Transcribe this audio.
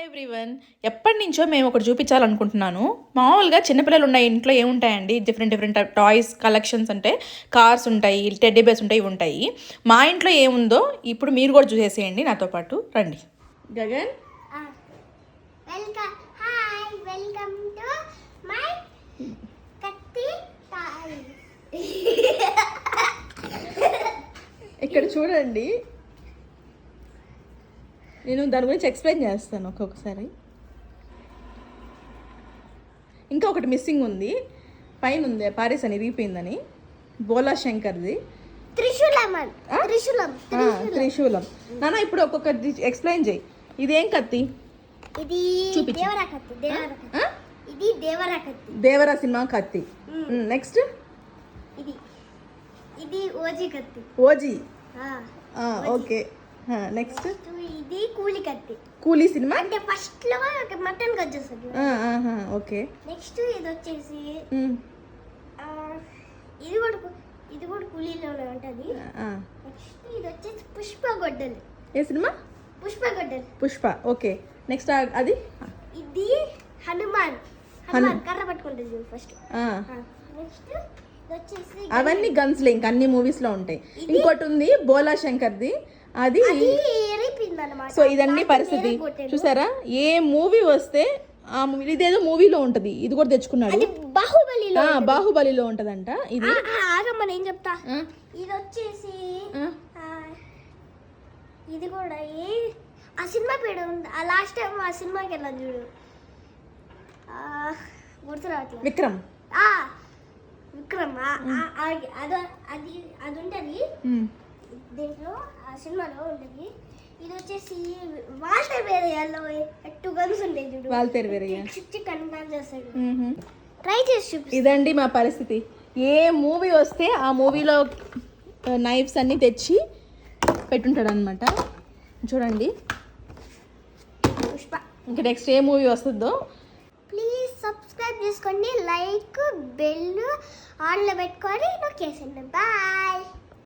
Everyone, ఎప్పటి నుంచో మేము ఒకటి చూపించాలనుకుంటున్నాను. మామూలుగా చిన్నపిల్లలు ఉన్న ఇంట్లో ఏముంటాయండి, డిఫరెంట్ టాయ్స్ కలెక్షన్స్ అంటే కార్స్ ఉంటాయి, టెడ్డీ బేర్స్ ఉంటాయి, ఇవి ఉంటాయి. మా ఇంట్లో ఏముందో ఇప్పుడు మీరు కూడా చూసేసేయండి, నాతో పాటు రండి. గగన్, వెల్కమ్ టు మై కత్తి టాయ్. ఇక్కడ చూడండి, నేను దాని గురించి ఎక్స్ప్లెయిన్ చేస్తాను ఒక్కొక్కసారి. ఇంకా ఒకటి మిస్సింగ్ ఉంది, పైన ఉంది పారిస్ అని ఇరిగిపోయిందని, బోలా శంకర్ది త్రిశూలం. నాన్న ఇప్పుడు ఒక్కొక్కటి ఎక్స్ప్లెయిన్ చేయి. ఇదేం కత్తి? ఇది దేవరా కత్తి. ఇది దేవరా కత్తి, దేవరా సినిమా కత్తి. నెక్స్ట్ ఇది ఓజీ కత్తి. OG, okay. నెక్స్ట్ ఇది కూలి కత్తి, కూలీ సినిమా అంటే ఫస్ట్ లో మటన్ కట్ చేస్తారు. ఓకే. నెక్స్ట్ ఇది వచ్చేసి ఇది కూడా కూలీలోనే ఉంటది. నెక్స్ట్ ఇది వచ్చేసి పుష్ప గొడ్డలి. ఏ సినిమా? పుష్ప గొడ్డలి. పుష్ప, ఓకే. నెక్స్ట్ అది ఇది హనుమాన్ కర్ర పట్టుకుంటుంది ఫస్ట్. నెక్స్ట్ వచ్చేసి అవన్నీ గన్స్లే, ఇంకా అన్ని మూవీస్ లో ఉంటాయి. ఇంకోటి ఉంది బోలా శంకర్ది, అది. సో ఇదన్నీ పరిస్థితి చూసారా, ఏ మూవీ వస్తే ఆ మూవీ, ఇదేదో మూవీలో ఉంటది, ఇది కూడా తెచ్చుకున్నాడు. బాహుబలిలో ఉంటదంట ఇది. ఆగమ్మని ఏం చెప్తా, ఇది వచ్చేసి ఇది కూడా ఆ సినిమా పేరు ఉంది. ఆ లాస్ట్ టైం ఆ సినిమాకి వెళ్ళాను చూడు, గుర్తురావట్లేదు. విక్రమ్. అది ఉంటది దీంట్లో, ఆ సినిమాలో ఉంటది. ఇది వచ్చేసి వాల్టర్ వేరేయాలో 2 గన్స్ ఉంటాయి చూడు, వాల్టర్ వేరేయా కన్ఫర్మ్ చేస్తాడు. ట్రై చేసి చూపి. ఇదండి మా పరిస్థితి. ఏ మూవీ వస్తే ఆ మూవీలో నైఫ్స్ అన్ని తెచ్చి పెట్టుంటాడు అనమాట. చూడండి, పుష్ప. ఇంకా నెక్స్ట్ ఏ మూవీ వస్తుందో ప్లీజ్ సబ్స్క్రైబ్ చేసుకోండి, లైక్ బెల్ ఆన్లో పెట్టుకొని నొక్కేసండి. బాయ్.